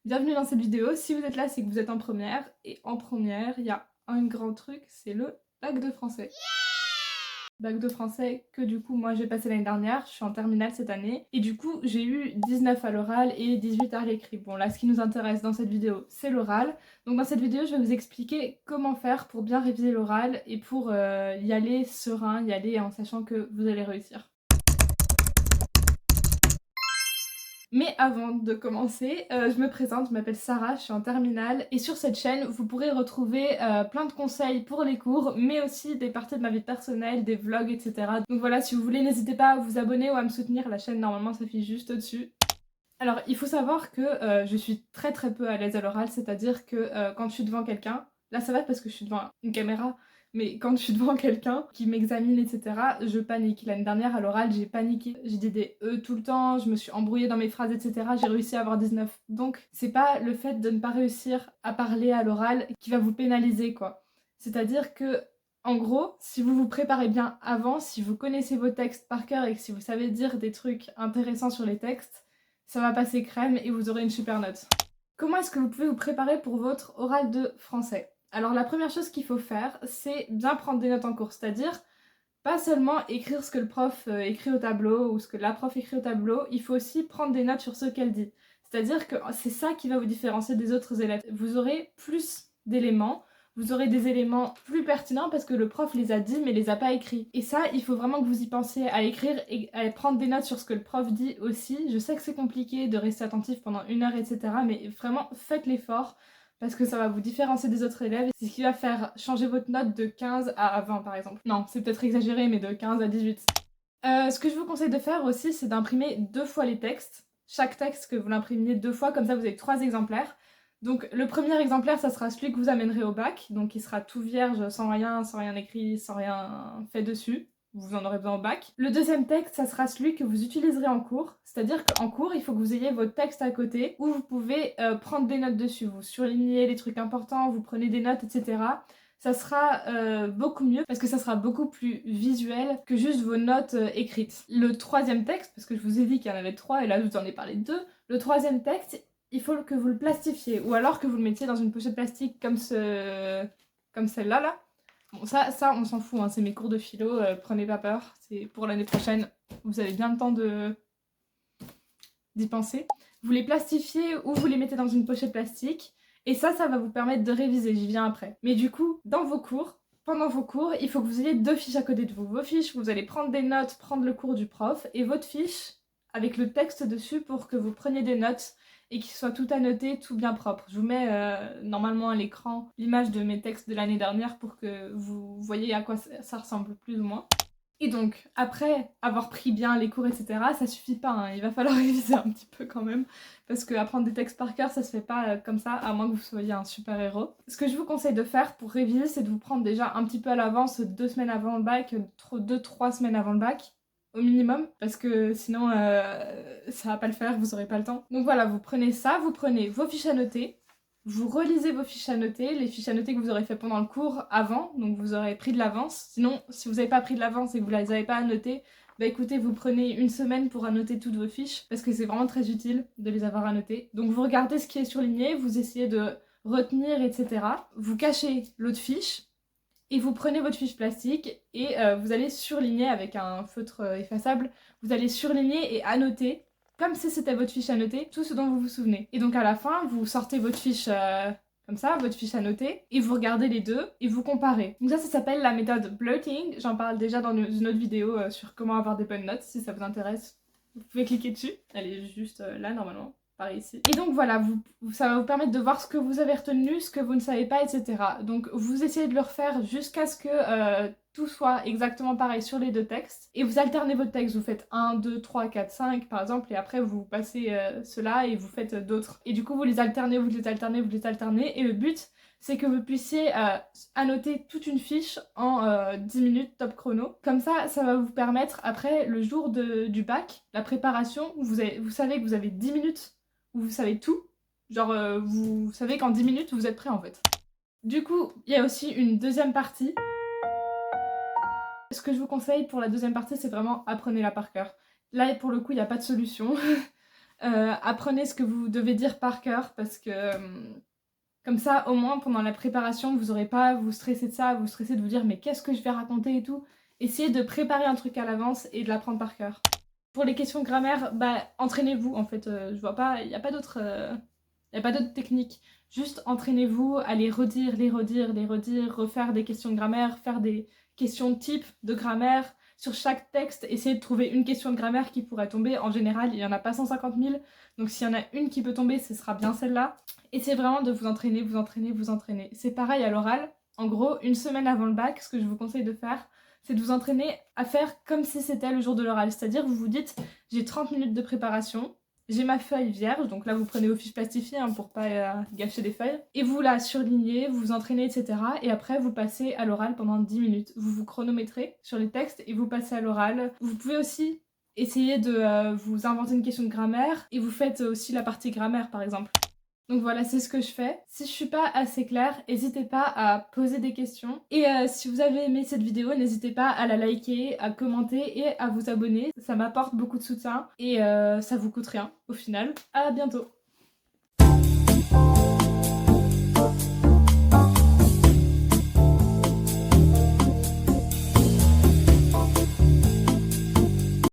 Bienvenue dans cette vidéo. Si vous êtes là, c'est que vous êtes en première. Et en première, il y a un grand truc, c'est le bac de français. Bac de français que du coup moi j'ai passé l'année dernière, je suis en terminale cette année. Et du coup j'ai eu 19 à l'oral et 18 à l'écrit. Bon là ce qui nous intéresse dans cette vidéo c'est l'oral. Donc dans cette vidéo je vais vous expliquer comment faire pour bien réviser l'oral et pour y aller serein, y aller en sachant que vous allez réussir. Mais avant de commencer, je me présente, je m'appelle Sarah, je suis en terminale et sur cette chaîne, vous pourrez retrouver plein de conseils pour les cours, mais aussi des parties de ma vie personnelle, des vlogs, etc. Donc voilà, si vous voulez, n'hésitez pas à vous abonner ou à me soutenir, la chaîne normalement s'affiche juste au-dessus. Alors, il faut savoir que je suis très peu à l'aise à l'oral, c'est-à-dire que quand je suis devant quelqu'un, là ça va parce que je suis devant une caméra, mais quand je suis devant quelqu'un qui m'examine, etc., je panique. L'année dernière, à l'oral, j'ai paniqué. J'ai dit des E tout le temps, je me suis embrouillée dans mes phrases, etc. J'ai réussi à avoir 19. Donc, c'est pas le fait de ne pas réussir à parler à l'oral qui va vous pénaliser, quoi. C'est-à-dire que, en gros, si vous vous préparez bien avant, si vous connaissez vos textes par cœur et que si vous savez dire des trucs intéressants sur les textes, ça va passer crème et vous aurez une super note. Comment est-ce que vous pouvez vous préparer pour votre oral de français? Alors la première chose qu'il faut faire, c'est bien prendre des notes en cours, c'est-à-dire pas seulement écrire ce que le prof écrit au tableau ou ce que la prof écrit au tableau, il faut aussi prendre des notes sur ce qu'elle dit. C'est-à-dire que c'est ça qui va vous différencier des autres élèves. Vous aurez plus d'éléments, vous aurez des éléments plus pertinents parce que le prof les a dit mais les a pas écrits. Et ça, il faut vraiment que vous y pensiez à écrire et à prendre des notes sur ce que le prof dit aussi. Je sais que c'est compliqué de rester attentif pendant une heure, etc. Mais vraiment, faites l'effort parce que ça va vous différencier des autres élèves. C'est ce qui va faire changer votre note de 15 à 20 par exemple. Non, c'est peut-être exagéré, mais de 15 à 18. Ce que je vous conseille de faire aussi, c'est d'imprimer 2 fois les textes. Chaque texte que vous l'imprimiez 2 fois, comme ça vous avez 3 exemplaires. Donc le premier exemplaire, ça sera celui que vous amènerez au bac, donc il sera tout vierge, sans rien écrit, sans rien fait dessus. Vous en aurez besoin au bac. Le deuxième texte, ça sera celui que vous utiliserez en cours. C'est-à-dire qu'en cours, il faut que vous ayez votre texte à côté où vous pouvez prendre des notes dessus. Vous surlignez les trucs importants, vous prenez des notes, etc. Ça sera beaucoup mieux parce que ça sera beaucoup plus visuel que juste vos notes écrites. Le troisième texte, parce que je vous ai dit qu'il y en avait 3 et là je vous en ai parlé de 2, le troisième texte, il faut que vous le plastifiez ou alors que vous le mettiez dans une pochette plastique comme celle-là là. Bon ça on s'en fout, hein, c'est mes cours de philo, prenez pas peur, c'est pour l'année prochaine, vous avez bien le temps d'y penser. Vous les plastifiez ou vous les mettez dans une pochette plastique et ça va vous permettre de réviser, j'y viens après. Mais du coup, dans vos cours, pendant vos cours, il faut que vous ayez 2 fiches à côté de vous. Vos fiches, vous allez prendre des notes, prendre le cours du prof, et votre fiche avec le texte dessus pour que vous preniez des notes et qu'il soit tout annoté, tout bien propre. Je vous mets normalement à l'écran l'image de mes textes de l'année dernière pour que vous voyez à quoi ça ressemble plus ou moins. Et donc, après avoir pris bien les cours, etc., ça suffit pas, hein, il va falloir réviser un petit peu quand même, parce que apprendre des textes par cœur, ça se fait pas comme ça, à moins que vous soyez un super-héros. Ce que je vous conseille de faire pour réviser, c'est de vous prendre déjà un petit peu à l'avance, 2 semaines avant le bac, 2-3 semaines avant le bac, au minimum, parce que sinon, ça va pas le faire, vous aurez pas le temps. Donc voilà, vous prenez ça, vous prenez vos fiches à noter, vous relisez vos fiches à noter, les fiches à noter que vous aurez fait pendant le cours avant, donc vous aurez pris de l'avance. Sinon, si vous n'avez pas pris de l'avance et que vous ne les avez pas annotées, bah écoutez, vous prenez une semaine pour annoter toutes vos fiches, parce que c'est vraiment très utile de les avoir annotées. Donc vous regardez ce qui est surligné, vous essayez de retenir, etc. Vous cachez l'autre fiche, et vous prenez votre fiche plastique, et vous allez surligner avec un feutre effaçable, vous allez surligner et annoter comme si c'était votre fiche à noter, tout ce dont vous vous souvenez. Et donc à la fin, vous sortez votre fiche comme ça, votre fiche à noter, et vous regardez les deux, et vous comparez. Donc ça s'appelle la méthode blurting. J'en parle déjà dans une autre vidéo sur comment avoir des bonnes notes, si ça vous intéresse. Vous pouvez cliquer dessus, elle est juste là normalement. Par ici. Et donc voilà, ça va vous permettre de voir ce que vous avez retenu, ce que vous ne savez pas, etc. Donc vous essayez de le refaire jusqu'à ce que tout soit exactement pareil sur les 2 textes. Et vous alternez votre texte, vous faites 1, 2, 3, 4, 5 par exemple, et après vous passez cela et vous faites d'autres. Et du coup vous les alternez, vous les alternez, vous les alternez, et le but c'est que vous puissiez annoter toute une fiche en 10 minutes top chrono. Comme ça va vous permettre après le jour du bac, la préparation, vous savez que vous avez 10 minutes où vous savez tout. Genre, vous savez qu'en 10 minutes, vous êtes prêt en fait. Du coup, il y a aussi une deuxième partie. Ce que je vous conseille pour la deuxième partie, c'est vraiment apprenez-la par cœur. Là, pour le coup, il n'y a pas de solution. Apprenez ce que vous devez dire par cœur parce que comme ça, au moins pendant la préparation, vous n'aurez pas à vous stresser de ça, à vous stresser de vous dire mais qu'est-ce que je vais raconter et tout. Essayez de préparer un truc à l'avance et de l'apprendre par cœur. Pour les questions de grammaire, bah entraînez-vous en fait. Je vois pas, il n'y a pas d'autre technique. Juste entraînez-vous à les redire, les redire, les redire, refaire des questions de grammaire, faire des questions type de grammaire. Sur chaque texte, essayez de trouver une question de grammaire qui pourrait tomber. En général, il n'y en a pas 150 000. Donc s'il y en a une qui peut tomber, ce sera bien celle-là. Essayez vraiment de vous entraîner, vous entraîner, vous entraîner. C'est pareil à l'oral. En gros, une semaine avant le bac, ce que je vous conseille de faire, c'est de vous entraîner à faire comme si c'était le jour de l'oral. C'est-à-dire, vous vous dites, j'ai 30 minutes de préparation, j'ai ma feuille vierge, donc là vous prenez aux fiches plastifiées hein, pour pas gâcher des feuilles, et vous la surlignez, vous vous entraînez, etc. Et après vous passez à l'oral pendant 10 minutes. Vous vous chronométrez sur les textes et vous passez à l'oral. Vous pouvez aussi essayer de vous inventer une question de grammaire et vous faites aussi la partie grammaire par exemple. Donc voilà, c'est ce que je fais. Si je suis pas assez claire, n'hésitez pas à poser des questions. Et si vous avez aimé cette vidéo, n'hésitez pas à la liker, à commenter et à vous abonner. Ça m'apporte beaucoup de soutien et ça vous coûte rien au final. À bientôt!